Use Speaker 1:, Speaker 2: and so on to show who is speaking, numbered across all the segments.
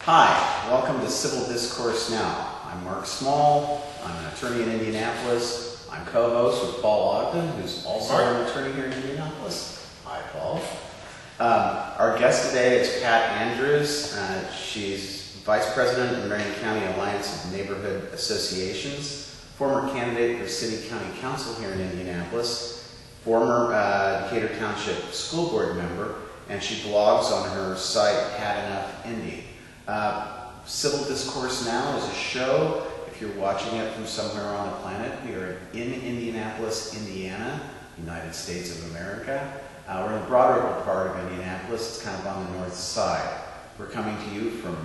Speaker 1: Hi, welcome to Civil Discourse Now. I'm Mark Small. I'm an attorney in Indianapolis. I'm co-host with Paul Ogden, who's also an attorney here in Indianapolis. Hi, Paul. Our guest today is Pat Andrews. She's Vice President of the Marion County Alliance of Neighborhood Associations, former candidate for City County Council here in Indianapolis, former Decatur Township School Board member, and she blogs on her site, Had Enough Indy. Civil Discourse Now is a show. If you're watching it from somewhere on the planet, we are in Indianapolis, Indiana, United States of America. We're in the broader part of Indianapolis. It's kind of on the north side. We're coming to you from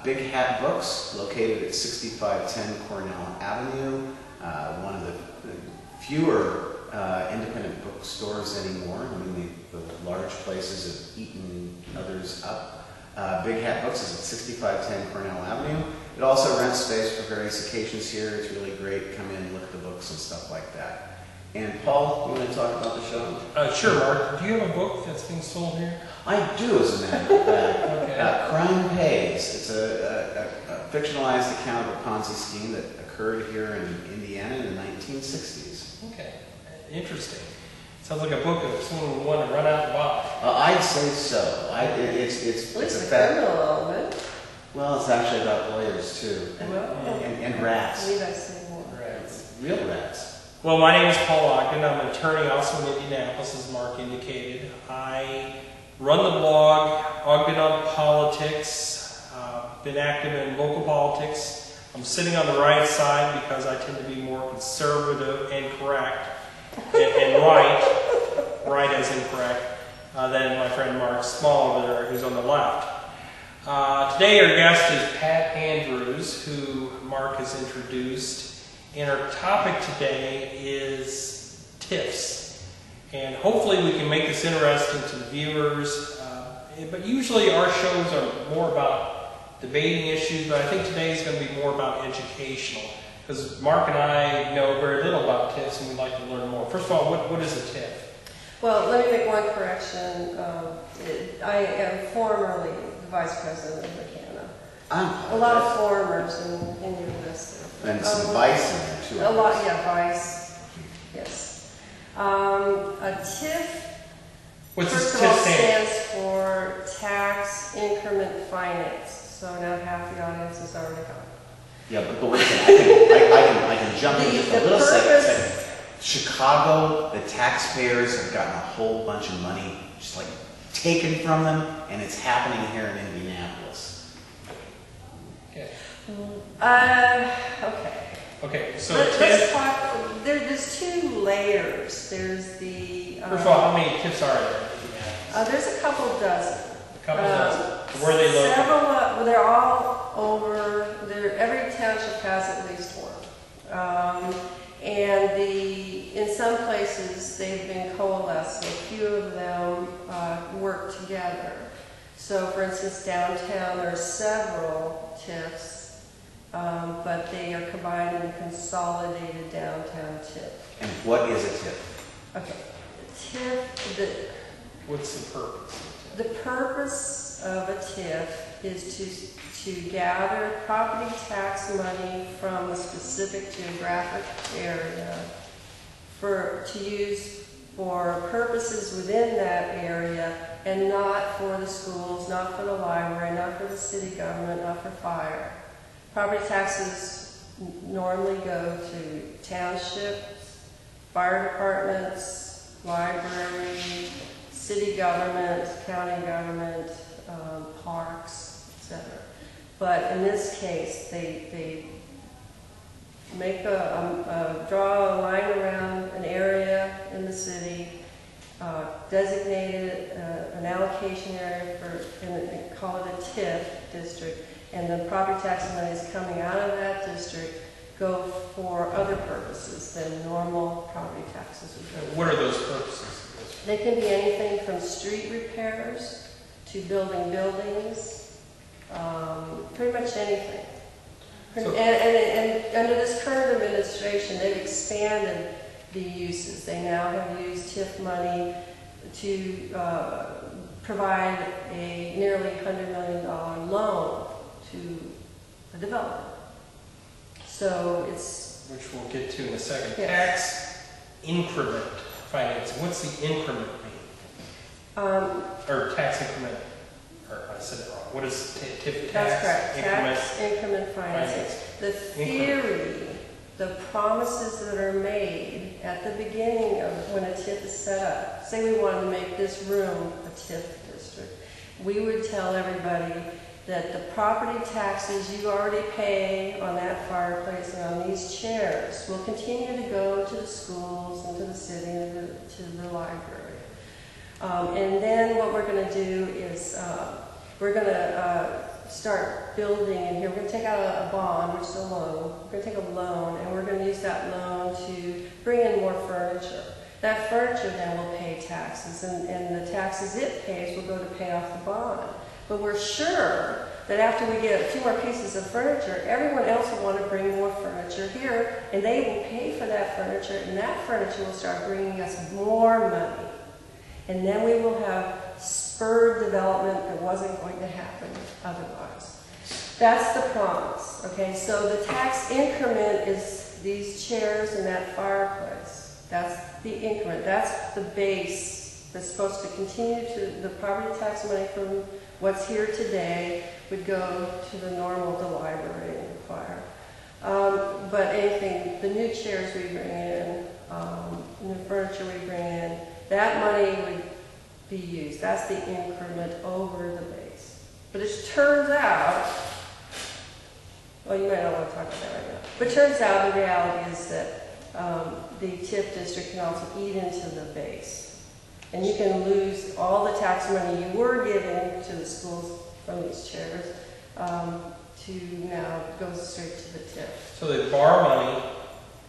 Speaker 1: Big Hat Books, located at 6510 Cornell Avenue, one of the fewer independent bookstores anymore. I mean, the large places have eaten others up. Big Hat Books is at 6510 Cornell Avenue. It also rents space for various occasions here. It's really great. Come in, look at the books and stuff like that. And Paul, you want to talk about the show?
Speaker 2: Sure, Mark. Do you have a book that's being sold here?
Speaker 1: I do, as a matter of fact.
Speaker 2: Okay.
Speaker 1: Crime Pays. It's a fictionalized account of a Ponzi scheme that occurred here in Indiana in the 1960s.
Speaker 2: Okay. Interesting. Sounds like a book that someone would want to run out and buy.
Speaker 1: I'd say so. It's
Speaker 3: a criminal element.
Speaker 1: Well, it's actually about lawyers too, and rats.
Speaker 3: I believe I say more.
Speaker 2: Rats.
Speaker 1: Real rats.
Speaker 2: Well, my name is Paul Ogden. I'm an attorney also in Indianapolis, as Mark indicated. I run the blog Ogden on Politics. Been active in local politics. I'm sitting on the right side because I tend to be more conservative and correct, and right as incorrect, than my friend Mark Small over there, who's on the left. Today our guest is Pat Andrews, who Mark has introduced, and our topic today is TIFs. And hopefully we can make this interesting to the viewers, but usually our shows are more about debating issues, but I think today is going to be more about educational, because Mark and I know very little about TIFs and we'd like to learn more. First of all, what is a TIF?
Speaker 3: Well, let me make one correction. I am formerly the Vice President of the Canada. A lot of formers in your list.
Speaker 1: And some vice in there too.
Speaker 3: A lot, yeah, vice. Yes. A TIF,
Speaker 2: What's
Speaker 3: first of
Speaker 2: TIF
Speaker 3: all,
Speaker 2: stand?
Speaker 3: stands for Tax Increment Financing. So now half the audience is already gone.
Speaker 1: Yeah, but wait a second, I can jump in just a little second. Chicago, the taxpayers have gotten a whole bunch of money just like taken from them, and it's happening here in Indianapolis.
Speaker 2: Okay.
Speaker 3: Okay,
Speaker 2: so
Speaker 3: let's talk. There's two layers. There's the...
Speaker 2: First of all, how many TIFs are there?
Speaker 3: There's a couple dozen.
Speaker 2: A couple dozen. Where are they located?
Speaker 3: Several, they're all over, every township has at least one. And in some places they've been coalesced, so a few of them work together. So for instance, downtown there are several TIFs, but they are combined in a consolidated downtown TIF.
Speaker 1: And what is a TIF?
Speaker 3: Okay, TIF,
Speaker 2: what's the purpose?
Speaker 3: the purpose of a TIF is to gather property tax money from a specific geographic area to use for purposes within that area, and not for the schools, not for the library, not for the city government, not for fire. Property taxes normally go to townships, fire departments, library, city government, county government, parks, etc. But in this case, they make draw a line around an area in the city, designate it an allocation area and call it a TIF district, and the property tax money is coming out of that district go for other purposes than normal property taxes would go.
Speaker 2: What are those purposes?
Speaker 3: They can be anything from street repairs to building buildings, pretty much anything.
Speaker 2: So,
Speaker 3: and under this current administration, they've expanded the uses. They now have used TIF money to provide a nearly $100 million loan to a development. So it's,
Speaker 2: which we'll get to in a second.
Speaker 3: Yes.
Speaker 2: Tax increment financing. What's the increment mean? Or tax increment, or I said it wrong. What is TIF tax?
Speaker 3: That's correct.
Speaker 2: Increment
Speaker 3: Tax increment financing. The theory, the promises that are made at the beginning of when a TIF is set up. Say we wanted to make this room a TIF district. We would tell everybody that the property taxes you already pay on that fireplace and on these chairs will continue to go to the schools and to the city and to the library. And then what we're going to do is we're going to start building in here. We're going to take out a bond, which is a loan. We're going to take a loan, and we're going to use that loan to bring in more furniture. That furniture then will pay taxes, and the taxes it pays will go to pay off the bond. But we're sure that after we get a few more pieces of furniture, everyone else will want to bring more furniture here, and they will pay for that furniture, and that furniture will start bringing us more money. And then we will have spurred development that wasn't going to happen otherwise. That's the promise, okay? So the tax increment is these chairs and that fireplace. That's the increment. That's the base that's supposed to continue to, the property tax money from what's here today would go to the normal, the library and the choir. But anything, the new chairs we bring in, new furniture we bring in, that money would be used. That's the increment over the base. But it turns out, well, you might not want to talk about that right now, but it turns out the reality is that the TIF district can also eat into the base. And you can lose all the tax money you were giving to the schools from these chairs to now go straight to the TIF.
Speaker 2: So they borrow money,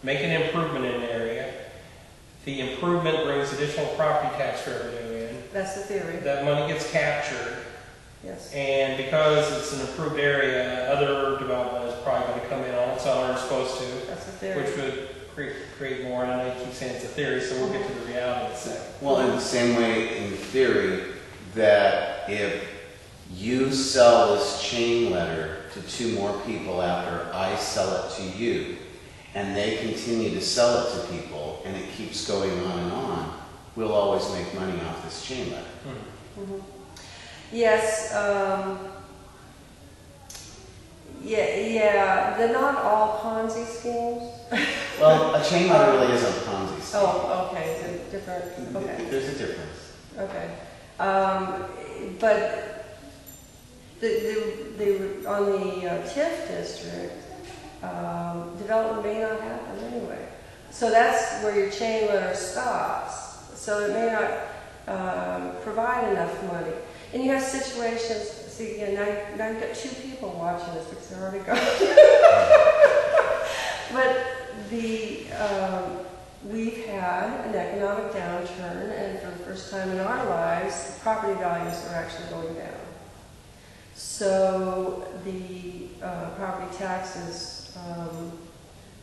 Speaker 2: make an improvement in an area. The improvement brings additional property tax revenue in.
Speaker 3: That's the theory.
Speaker 2: That money gets captured.
Speaker 3: Yes.
Speaker 2: And because it's an improved area, other development is probably going to come in on its own or is supposed to.
Speaker 3: That's the theory.
Speaker 2: Which would create more. And I know you keep saying it's a theory, so we'll get to the reality in a second.
Speaker 1: Well, in the same way, in theory, that if you sell this chain letter to 2 more people after I sell it to you, and they continue to sell it to people, and it keeps going on, we'll always make money off this chain letter.
Speaker 3: Mm-hmm. Yes. Yeah. They're not all Ponzi schemes.
Speaker 1: Well, a chain letter really isn't a Ponzi scheme.
Speaker 3: Oh, okay. It's a different. Okay.
Speaker 1: There's a difference.
Speaker 3: Okay. But on the TIF district, development may not happen anyway. So that's where your chain letter stops. So it may not provide enough money. And you have situations, see again, now you've got 2 people watching this because they're already gone. But we've had an economic downturn, and for the first time in our lives, property values are actually going down. So the property taxes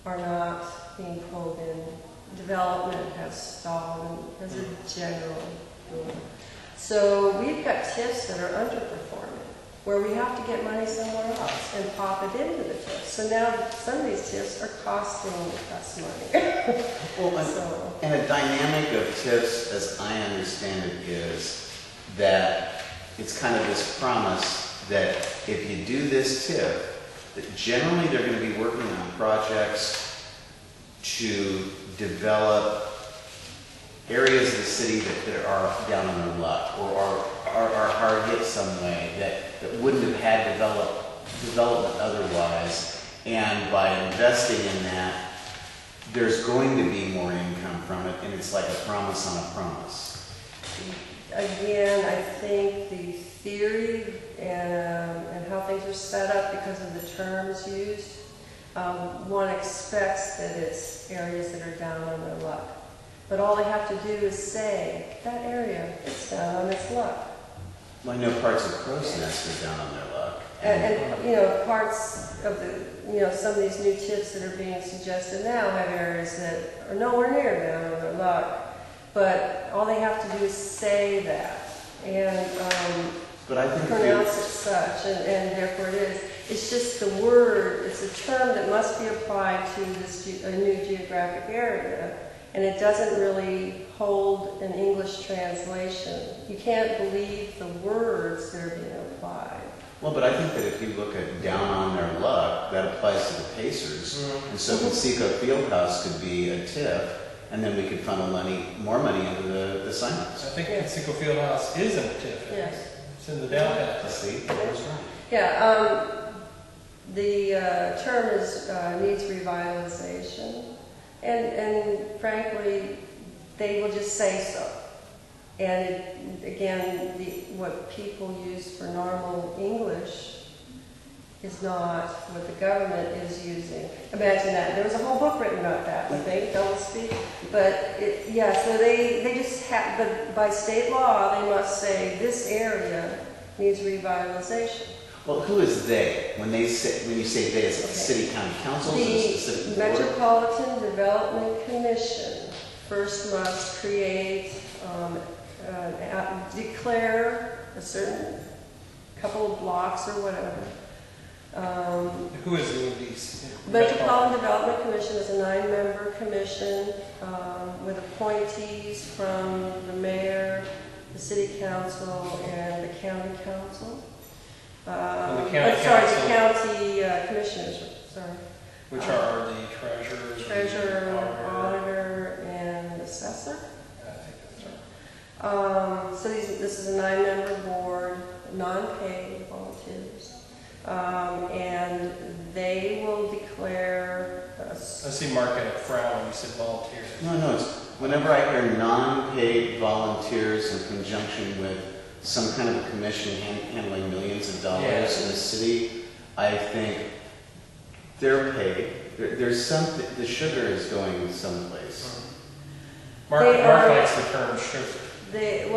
Speaker 3: are not being pulled in. Development has stalled as a general rule. So we've got TIFs that are underperforming, where we have to get money somewhere else and pop it into the TIF. So now some of these TIFs are costing us money.
Speaker 1: Well, and a dynamic of TIFs, as I understand it, is that it's kind of this promise that if you do this TIF, that generally they're going to be working on projects to develop areas of the city that are down on their luck or are hard hit some way that wouldn't have had development otherwise. And by investing in that, there's going to be more income from it, and it's like a promise on a promise.
Speaker 3: Again, I think the theory and how things are set up because of the terms used, one expects that it's areas that are down on their luck. But all they have to do is say, that area, it's down on its luck.
Speaker 1: Well, I know parts of Crow's Nest are down on their luck.
Speaker 3: And you know, parts of the, you know, some of these new TIFs that are being suggested now have areas that are nowhere near down on their luck. But all they have to do is say that. And
Speaker 1: But I think
Speaker 3: pronounce it such, and therefore it is. It's just the word, it's a term that must be applied to this a new geographic area, and it doesn't really hold an English translation. You can't believe the words that are being applied.
Speaker 1: well, but I think that if you look at down on their luck, that applies to the Pacers. And so Conseco Fieldhouse could be a TIF, and then we could funnel more money into the signups.
Speaker 2: I think Conseco Fieldhouse is in the TIF.
Speaker 3: Yes.
Speaker 2: It's in the downtown.
Speaker 1: Let's see, that's right.
Speaker 3: Yeah, the term is needs revitalization, and frankly, they will just say so. And again, what people use for normal English is not what the government is using. Imagine that. There was a whole book written about that, I think, double speak. But so they just have, but by state law, they must say this area needs revitalization.
Speaker 1: Well, who is they? When you say they, is it the city county councils? Is it specific
Speaker 3: The
Speaker 1: board?
Speaker 3: Metropolitan Development Commission first must create, declare a certain couple of blocks or whatever.
Speaker 2: Who is doing these?
Speaker 3: Metropolitan Development Commission is a 9-member commission with appointees from the mayor, the city council, and the county council.
Speaker 2: the
Speaker 3: county commissioners, sorry.
Speaker 2: Which are the treasurer?
Speaker 3: Treasurer, auditor, and assessor.
Speaker 2: I think that's right.
Speaker 3: So this is a 9-member board, non-paid volunteers. And they will declare
Speaker 2: I see Mark had a frown when you said volunteers.
Speaker 1: No, it's whenever I hear non-paid volunteers in conjunction with some kind of a commission handling millions of dollars in the city, I think they're paid. There's something, the sugar is going someplace.
Speaker 2: Mark likes the term sugar.
Speaker 3: they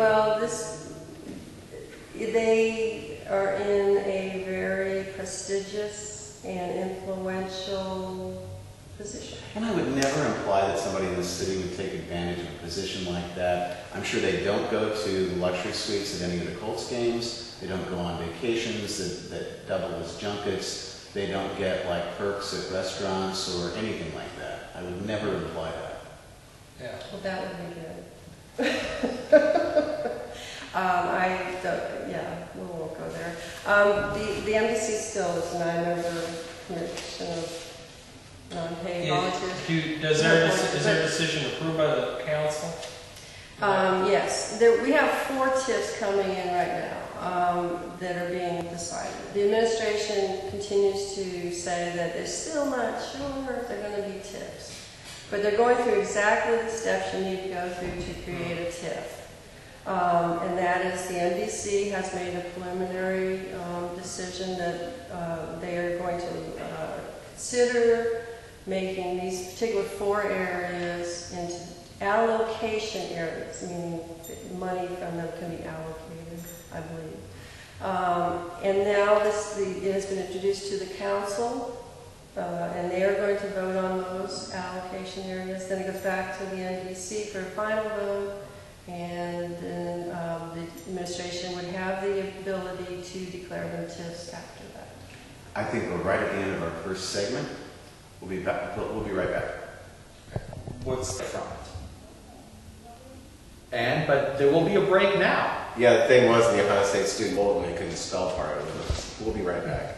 Speaker 3: are in a very prestigious and influential position.
Speaker 1: And I would never imply that somebody in the city would take advantage of a position like that. I'm sure they don't go to the luxury suites at any of the Colts games. They don't go on vacations that double as junkets. They don't get like perks at restaurants or anything like that. I would never imply that.
Speaker 2: Yeah.
Speaker 3: Well, that would be good. We won't go there. The MDC still is a 9-member commission of non-paid volunteers.
Speaker 2: Is there a decision approved by the council?
Speaker 3: Yes, we have 4 TIFs coming in right now that are being decided. The administration continues to say that they're still not sure if they're going to be TIFs, but they're going through exactly the steps you need to go through to create a TIF. And that is the NDC has made a preliminary decision that they are going to consider making these particular 4 areas into allocation areas, meaning that money from them can be allocated, I believe. And now it has been introduced to the council, and they are going to vote on those allocation areas. Then it goes back to the NDC for a final vote. And then the administration would have the ability to declare them TIFs after that.
Speaker 1: I think we're right at the end of our first segment. We'll be right back.
Speaker 4: What's the front? But there will be a break now.
Speaker 5: Yeah, the thing was, the Ohio State student told me I couldn't spell part of it. We'll be right back.